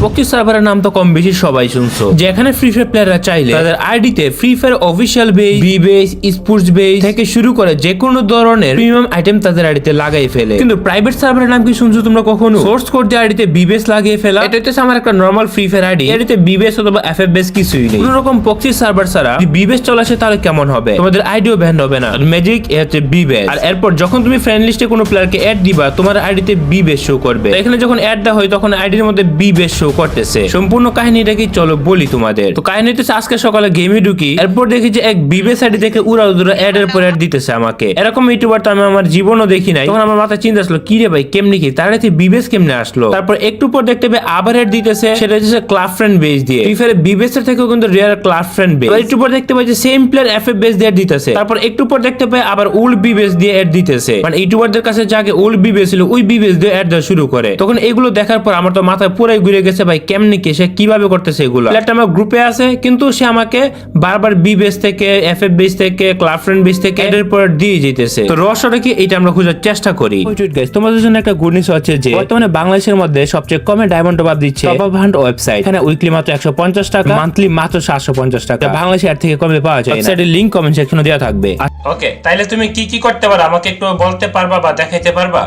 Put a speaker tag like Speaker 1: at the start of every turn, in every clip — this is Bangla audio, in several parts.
Speaker 1: পক্সি সার্ভারের নাম তো কম বেশি সবাই শুনছো, যেখানে ফ্রি ফায়ার প্লেয়াররা চাইলে তাদের আইডিতে Free Fire official base, B base, sports base থেকে শুরু করে যে কোনো ধরনের প্রিমিয়াম আইটেম তাদের আইডিতে লাগাই ফেলে। কিন্তু প্রাইভেট সার্ভারের নাম কি শুনছো তোমরা কখনো? সোর্স কোড দিয়ে আইডিতে বি বেস লাগিয়ে ফেলা, এটা হচ্ছে আমার একটা নরমাল ফ্রি ফায়ার আইডি, আইডিতে বি বেস অথবা এফএফ বেস কিছুই নেই। কোনো রকম পক্সি সার্ভার ছাড়া বি বেস চলে আসে তাহলে কেমন হবে? তোমাদের আইডিও ব্যান হবে না। ম্যাজিক হচ্ছে বি বেস, আর এরপর যখন তুমি ফ্রেন্ড লিস্টে কোনো প্লেয়ারকে অ্যাড দিবা তোমার আইডিতে বি বেস শো করবে। এখানে যখন অ্যাড দেওয়া হয় তখন আইডির মধ্যে বি বেস শো করতেছে। সম্পূর্ণ কাহিনীটা কি চলো বলি তোমাদের। তো কাহিনীতে আজকে সকালে গেমে ঢুকি, এরপর দেখি যে এক বি বেস আইডি থেকে উড়া অ্যাড এর পর অ্যাড দিতেছে আমাকে। এরকম ইউটিউবার তো আমি আমার জীবনও দেখি নাই। তখন আমার মাথায় চিন্তা আসলো কি রে ভাই কেমনি কি তার কাছে বি বেস কেমনে আসলো। তারপর একটু পর দেখতে পাই আবার অ্যাড দিতেছে, সেটা হচ্ছে ক্লাব ফ্রেন্ড বেস দিয়ে। ফ্রি ফায়ার বি বেস এর থেকেও কিন্তু রিয়ার ক্লাব ফ্রেন্ড বেস। একটু পর দেখতে পাই যে সেম প্লেয়ার এফএফ বেস দিয়ে দিতেছে। তারপর একটু পর দেখতে পাই আবার ওল্ড বি বেস দিয়ে অ্যাড দিতেছে। মানে ইউটিউবারদের কাছে যাকে ওল্ড বি বেস ছিল ওই বি বেস দিয়ে অ্যাড দেওয়া শুরু করে। তখন এগুলো দেখার পর আমার তো মাথায় পুরাই ঘুরে গেছে ভাই কেমনি কি সে কিভাবে করতেছে এগুলো। প্লেয়ারটা আমার গ্রুপে আছে কিন্তু সে আমাকে বারবার বি বেস থেকে এফএফ বেস থেকে ক্লাব ফ্রেন্ড বেস থেকে অ্যাড এর পর দিয়ে যেতেছে। তো রহস্যটা কি এটা আমরা খোঁজার চেষ্টা করি। ওয়েট গাইস, তোমাদের জন্য একটা গুড নিউজ হচ্ছে যে বর্তমানে বাংলাদেশের মধ্যে সবচেয়ে কমে ডায়মন্ড টপ আপ দিচ্ছে টপ আপ হান্ট ওয়েবসাইট। এখানে উইকলি মাত্র 150 টাকা, মান্থলি মাত্র 750 টাকা। বাংলাদেশে এর থেকে কমে পাওয়া যায় না। ওয়েবসাইটের লিংক কমেন্ট সেকশনে দেওয়া থাকবে।
Speaker 2: ওকে, তাইলে তুমি কি কি করতে পারো আমাকে একটু বলতে পারবা বা দেখাইতে পারবা?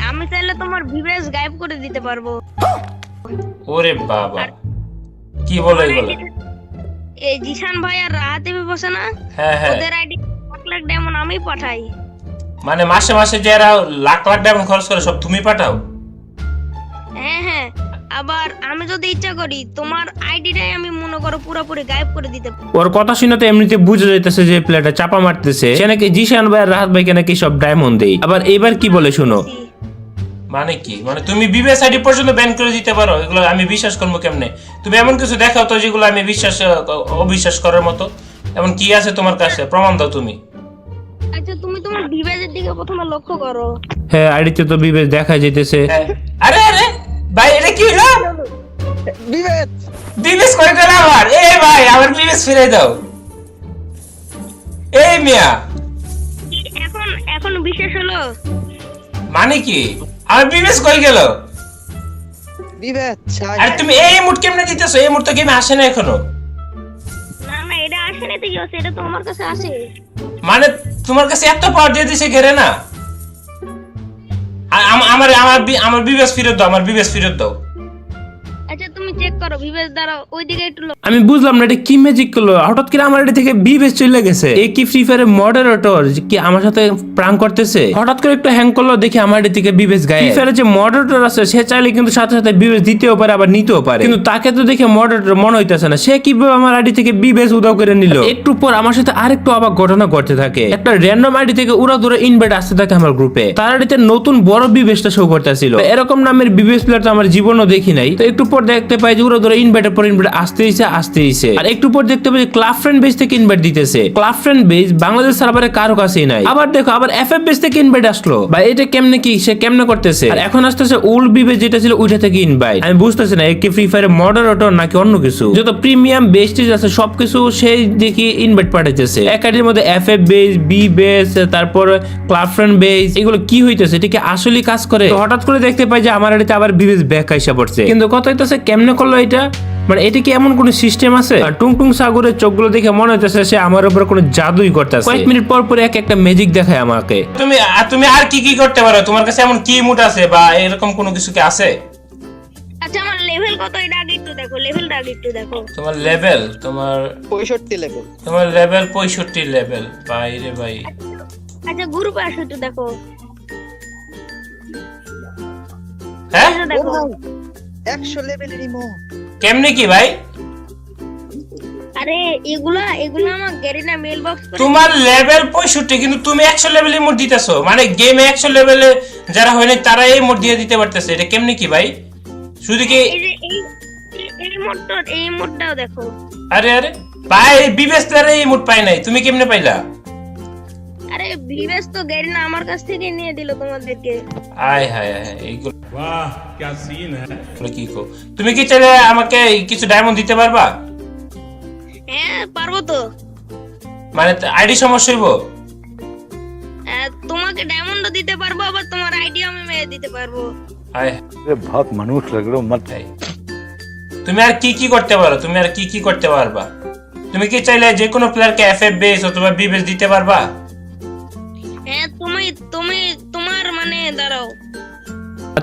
Speaker 3: আমি চাইলে তোমার ভিভেস গায়েব করে দিতে পারবো।
Speaker 2: ওরে বাবা, কি বলো এগুলো?
Speaker 3: এই জিশান ভাই আর রাহাতে বসে না,
Speaker 2: হ্যাঁ হ্যাঁ,
Speaker 3: ওদের আইডি 1 লাখ ডায়মন্ড আমি পাঠাই।
Speaker 2: মানে মাসে মাসে যারা লাখ লাখ ডায়মন্ড খরচ করে সব তুমি পাঠাও?
Speaker 3: হ্যাঁ হ্যাঁ, আবার আমি যদি ইচ্ছা করি তোমার আইডিটাই আমি মনে করো পুরোপুরি গায়েব করে দিতে পারি।
Speaker 1: ওর কথা শুনে তো এমনিতে বুঝে যাইতেছে যে প্লেয়ারটা চাপা মারতেছে, সে নাকি জিশান ভাই আর রাহাত ভাইকে নাকি সব ডায়মন্ড দেই। আবার এবার কি বলে শুনো,
Speaker 2: মানে কি মানে তুমি বিবেস আইডি পর্যন্ত ব্যান করে দিতে পারো? এগুলো আমি বিশ্বাস করবো কেমনে? তুমি এমন কিছু দেখাও তো যেগুলো আমি অবিশ্বাস করার মতো। এমন কি আছে তোমার কাছে? প্রমাণ দাও তুমি।
Speaker 3: আচ্ছা তুমি তোমার ভিভেসের দিকে প্রথমে লক্ষ্য করো।
Speaker 1: হ্যাঁ আইডিতে তো বিবেচ দেখা যাইতেছে।
Speaker 2: আরে আরে ভাই এটা কি হলো? বিবেস কই গেল আমার? এই ভাই আমার বিবেস ফিরে দাও। এই মিয়া
Speaker 3: এখন এখন বিশেষ হলো
Speaker 2: মানে কি? আমার বিবেস কই গেল?
Speaker 4: বিবেক
Speaker 2: আরে তুমি এই মুড কেমনে দিতেছো? এই মুড তো গেমে আসে না এখনো।
Speaker 3: না না, এটা আসে না তো কি হচ্ছে, এটা তো আমার কাছে আসে।
Speaker 2: মানে তোমার কাছে এত পাওয়ার দিয়ে দিছে ঘেরে না? আমার আমার আমার বিবেস ফিরত দাও, আমার বিবেস ফিরত দাও।
Speaker 3: আচ্ছা তুমি চেক করো ভিভেস দ্বারা ওইদিকে একটু
Speaker 1: আমি বুঝলাম না এটা কি ম্যাজিক করলো, হঠাৎ করে আমার আইডি থেকে বিবেচ চলে গেছে। এই কি ফ্রি ফায়ারের মডারেটর কি আমার সাথে প্রাং করতেছে? হঠাৎ করে একটু হ্যাং করলো, দেখি আমার আইডি থেকে বিবেচ গায়ে। ফ্রি ফায়ারের যে মডারেটর আছে সে চাইলে কিন্তু সাথে সাথে বিবেচ দিতেও পারে আবার নিতেও পারে, কিন্তু তাকে তো দেখে মডারেটর মনে হইতেছে না। সে কিভাবে আমার আইডি থেকে বিবেচ উদাও করে নিল? একটু পর আমার সাথে আরেকটু অবাক ঘটনা ঘটতে থাকে। একটা র্যান্ডম আইডি থেকে উড়া দূরে ইনভাইট আসতে থাকে আমার গ্রুপে। তার আইডিতে নতুন বড় বিবেচটা শো করতেছিল। এরকম নামের বিবেচ প্লেয়ার তো আমার জীবনও দেখি নাই। তো একটু পর দেখতে পাই যে উড়া ধরে ইনভাইটের পর ইনভাইট আসতেইছে। আর একটু পর দেখতে পাই ক্লাব ফ্রেন্ড বেস থেকে ইনভাইট দিতেছে। ক্লাব ফ্রেন্ড বেস বাংলাদেশ সার্ভারে কারো কাছেই নাই। আবার দেখো আবার এফএফ বেস থেকে ইনভাইট আসলো। ভাই এটা কেমনে কি সে কেমনে করতেছে? আর এখন আসতেছে ওল্ড বিবেস যেটা ছিল ওইটা থেকে ইনভাইট। আমি বুঝতেছি না কি ফ্রি ফায়ারের মডারেটর নাকি অন্য কিছু। যত প্রিমিয়াম বেস্টিজ আছে সবকিছু সেই দেখি ইনভাইট পাঠাইতেছে। একাডেমির মধ্যে এফএফ বেস, বি বেস, তারপর ক্লাব ফ্রেন্ড বেস, এগুলো কি হইতেছে? এটা কি আসলেই কাজ করে? হঠাৎ করে দেখতে পাই যে আমার আইডিতে আবার বিবেস ব্যাক আইসা পড়ছে। কিন্তু কত হইতেছে কেমনে করলো এটা? মানে এটা কি এমন কোন সিস্টেম আছে? আর টুংটুং সাগরের চোখগুলো দেখে মনে হচ্ছে সে আমার উপর কোনো জাদুই করতেছে। কয়েক মিনিট পর পর একটা ম্যাজিক দেখায় আমাকে।
Speaker 2: তুমি আর কি কি করতে পারো? তোমার কাছে এমন কি মুড আছে বা এরকম কোনো কিছু কি আছে?
Speaker 3: আচ্ছা আমার লেভেল কত এটা আগে একটু দেখো, লেভেলটা আগে একটু দেখো।
Speaker 2: তোমার লেভেল
Speaker 4: 65 লেভেল।
Speaker 2: তোমার লেভেল 65 লেভেল? ভাই রে ভাই।
Speaker 3: আচ্ছা গ্রুপে আসো একটু দেখো।
Speaker 2: হ্যাঁ
Speaker 3: এটা দেখো
Speaker 4: 100 লেভেলের ইমোট।
Speaker 2: কেমনে কি ভাই?
Speaker 3: আরে এগুলা আমার গ্যারিনা মেল বক্স করে।
Speaker 2: তোমার লেভেল 65 কিন্তু তুমি 100 লেভেলে মোড দিতেছো। মানে গেমে 100 লেভেলে যারা হয় না তারা এই মোড দিয়ে দিতে পারতেছে। এটা কেমনে কি ভাই? শুধু কি
Speaker 3: এই যে এই মোডটাও দেখো।
Speaker 2: আরে আরে ভাই বিবেস তারা এই মোড পাই নাই, তুমি কেমনে পাইলা?
Speaker 3: আরে ভিভেস তো গ্যারিনা আমার কাছ থেকে নিয়ে দিল তোমাদেরকে।
Speaker 2: আয় হায় হায় এইগুলো
Speaker 5: वाह क्या सीन है।
Speaker 2: কি কো? তুমি কি চাইলে আমাকে কিছু ডায়মন্ড দিতে পারবা?
Speaker 3: হ্যাঁ পারবো তো।
Speaker 2: মানে আইডি সমস্যা হইব?
Speaker 3: তোমাকে ডায়মন্ডও দিতে পারবো, আবার তোমার আইডিও আমি মেরে দিতে পারবো।
Speaker 2: হায়
Speaker 6: अरे बहुत मनुष्य लग रहे हो मत
Speaker 2: হায়। তুমি আর কি কি করতে পারো, তুমি আর কি কি করতে পারবা? তুমি কি চাইলে যে কোনো প্লেয়ারকে এফএফ বেস অথবা বি বেস দিতে পারবা?
Speaker 3: হ্যাঁ তুমি তুমি তোমার মানে দাঁড়াও,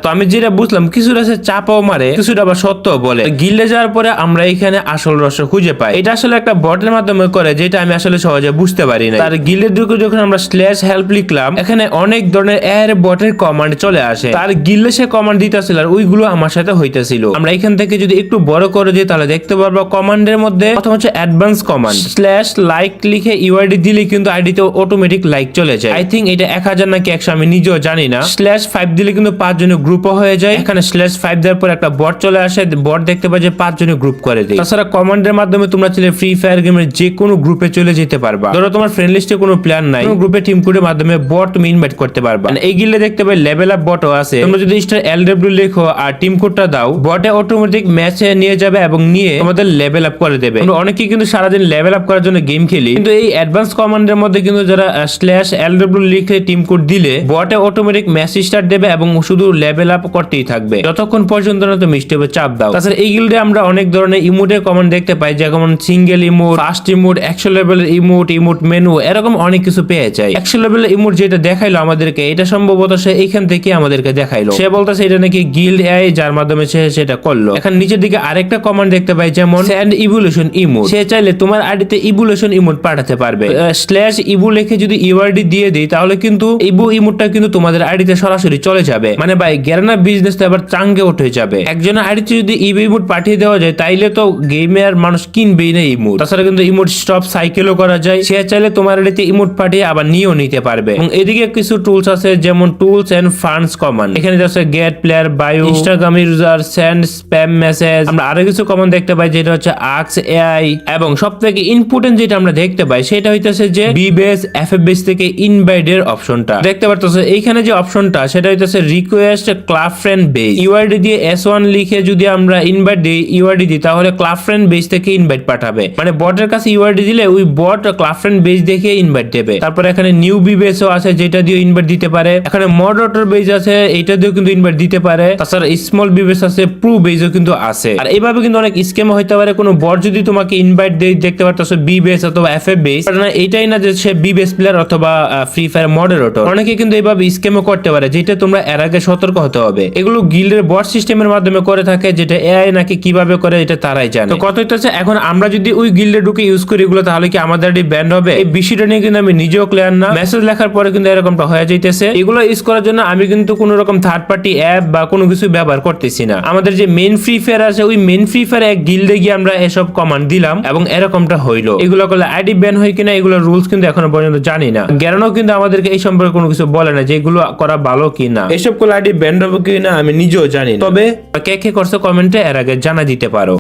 Speaker 1: তো আমি যেটা বুঝলাম কিছুটা সে চাপাও মারে, কিছুটা আবার সত্য বলে। গিল্ডে যাওয়ার পরে আমরা এখানে আসল রহস্য খুঁজে পাই। এটা আসলে একটা বটের মাধ্যমে করে, যেটা আমি আসলে সহজে বুঝতে পারি না। তার গিল্ডের দিকে যখন আমরা স্ল্যাশ হেল্প লিখলাম, এখানে অনেক ধরনের এর বটের কমান্ড চলে আসে। তার গিল্ডে সে কমান্ড দিতেছিল আর ওইগুলো আমার সাথে হইতেছিল। আমরা এখান থেকে যদি একটু বড় করে দিই তাহলে দেখতে পারবো কমান্ডের মধ্যে প্রথম হচ্ছে অ্যাডভান্স কমান্ড। স্ল্যাশ লাইক লিখে ইউআইডি দিলে কিন্তু আইডিতে অটোমেটিক লাইক চলে যায়। আই থিঙ্ক এটা 1000 নাকি 100 আমি নিজেও জানি না। স্ল্যাশ 5 দিলে কিন্তু 5 জনের গ্রুপও হয়ে যায়। এখানে স্ল্যাশ 5 দেওয়ার পর একটা বট চলে আসে, বট দেখতে পাই যে 5 জনের গ্রুপ করে দেয়। তাছাড়া কমান্ডের মাধ্যমে তোমরা চাইলে ফ্রি ফায়ার গেমের যে কোনো গ্রুপে চলে যেতে পারবা। ধরো তোমার ফ্রেন্ড লিস্টে কোনো প্ল্যান নাই, কোনো গ্রুপে টিম কোডের মাধ্যমে বট তুমি ইনভাইট করতে পারবা। এই গিল্ডে দেখতে পাই লেভেল আপ বটও আছে। তোমরা যদি স্টার এলডব্লিউ লেখো আর টিম কোডটা দাও, বটে অটোমেটিক ম্যাচে নিয়ে যাবে এবং নিয়ে তোমাদের লেভেল আপ করে দেবে। আমরা অনেকেই কিন্তু সারাদিন লেভেল আপ করার জন্য গেম খেলি, কিন্তু এই অ্যাডভান্স কমান্ডের মধ্যে কিন্তু যারা স্ল্যাশ এলডব্লিউ লিখে টিম কোড দিলে বটে অটোমেটিক ম্যাচ স্টার্ট দেবে এবং শুধু লেভেল আপ করতেই থাকবে যতক্ষণ পর্যন্ত না তুমি স্টেপে চাপ দাও। তাছাড়া এই গিল্ডে আমরা অনেক ধরনের ইমোটের কমান্ড দেখতে পাই, যেমন সিঙ্গেল ইমোট, ফাস্ট ইমোট, 100 লেভেলের ইমোট, ইমোট মেনু, এরকম অনেক কিছু পেয়ে যায়। 100 লেভেলের ইমোট যেটা দেখাইলো আমাদেরকে, এটা সম্ভবত সে এইখান থেকে আমাদেরকে দেখাইলো। সে বলতেছে এটা নাকি গিল্ড এআই, যার মাধ্যমে সে সেটা করলো। এখন নিচের দিকে আরেকটা কমান্ড দেখতে পাই, যেমন স্যান্ড ইভলিউশন ইমোট। সে চাইলে তোমার আইডিতে ইভলিউশন ইমোট পাঠাতে পারবে। স্ল্যাশ ইভু লিখে যদি ইউআইডি দিয়ে দিই তাহলে কিন্তু ইভু ইমোটটা কিন্তু তোমাদের আইডিতে সরাসরি চলে যাবে। মানে ভাই গেরানা বিজনেস তো এবার চাঙ্গে উঠে যাবে। একজন আইডিতে যদি ইমোট পাঠিয়ে দেওয়া যায় তাইলে তো গেমে আর মানুষ কিনবেই না ইমোট। তাছাড়া কিন্তু ইমোট স্টপ সাইকেলও করা যায়। সে চাইলে তোমার আইডিতে ইমোট পাঠিয়ে আবার নিয়েও নিতে পারবে। এবং এদিকে কিছু টুলস আছে, যেমন টুলস এন্ড ফান্ডস কমান্ড। এখানে আছে get player bio, Instagram user, send spam message. আমরা আরো কিছু কমান্ড দেখতে পাই, যেটা হচ্ছে আক্স এআই। এবং সবথেকে ইম্পর্টেন্ট যেটা আমরা দেখতে পাই সেটা হইতেছে যে বিবেস এফএফবেস থেকে ইনভাইটের অপশনটা দেখতে পারতেছো। এইখানে যে অপশনটা সেটা হইতেছে request club friend base. UID দিয়ে S1 লিখে যদি আমরা ইনভাইট দিই, ইউআইডি দিই, তাহলে ক্লাব ফ্রেন্ড বেস থেকে ইনভাইট পাঠাবে। মানে বটের কাছে ইউআইডি দিলে ওই বট ক্লাব ফ্রেন্ড বেস দেখে ইনভাইট দেবে। তারপর এখানে নিউ বিবেসও আছে, যেটা দিয়ে ইনভাইট দিতে পারে। এখানে মডারেটর বেস আছে, এইটা দিয়েও কিন্তু ইনভাইট দিতে পারে। তাছাড়া স্মল বিবেস আছে, প্রো বেসও কিন্তু আছে। আর এইভাবে কিন্তু অনেক স্ক্যাম হইতে পারে। কোনো বট যদি তোমাকে ইনভাইট দেয়, দেখতে পারতেছো বিবেস অথবা এফএফ বেস, না এইটাই না যে সে বিবেস প্লেয়ার অথবা ফ্রি ফায়ার মডারেটর। অনেকে কিন্তু এইভাবে স্ক্যামও করতে পারে, যেটা তোমরা এর আগে সতর্ক হতে হবে। এগুলো গিল্ডের বট সিস্টেমের মাধ্যমে করে থাকে, যেটা এআই নাকি কিভাবে করে এটা তারাই জানে। তো কথা হচ্ছে এখন আমরা যদি ওই গিল্ডে ঢুকে ইউজ করি এগুলো, তাহলে কি আমাদের ব্যান্ড হবে? এই বিষয়টা নিয়ে কিন্তু আমি নিজেও ক্লিয়ার না। মেসেজ লেখার পরে কিন্তু এরকমটা হয়ে যাইতেছে। এগুলো ইউজ করার জন্য আমি কিন্তু কোনো রকম থার্ড পার্টি অ্যাপ বা কোনো কিছু ব্যবহার করতেছি না। আমাদের যে মেইন ফ্রি ফায়ার আছে, ওই মেইন ফ্রি ফায়ার এক গিল্ডে গিয়ে আমরা এসব কমান্ড দিলাম এবং এরকমটা হইলো। এগুলো করলে আইডি ব্যান হয় কিনা এগুলো রুলস কিন্তু এখনো পর্যন্ত জানি না। গ্যারানো কিন্তু আমাদেরকে এই সম্পর্কে কোনো কিছু বলে না যে এগুলো করা ভালো কিনা। এসব করলে আইডি ব্যান হবে কিনা আমি নিজেও জানি না। তবে কে কে করছে কমেন্টে এর আগে জানা দিতে পারো।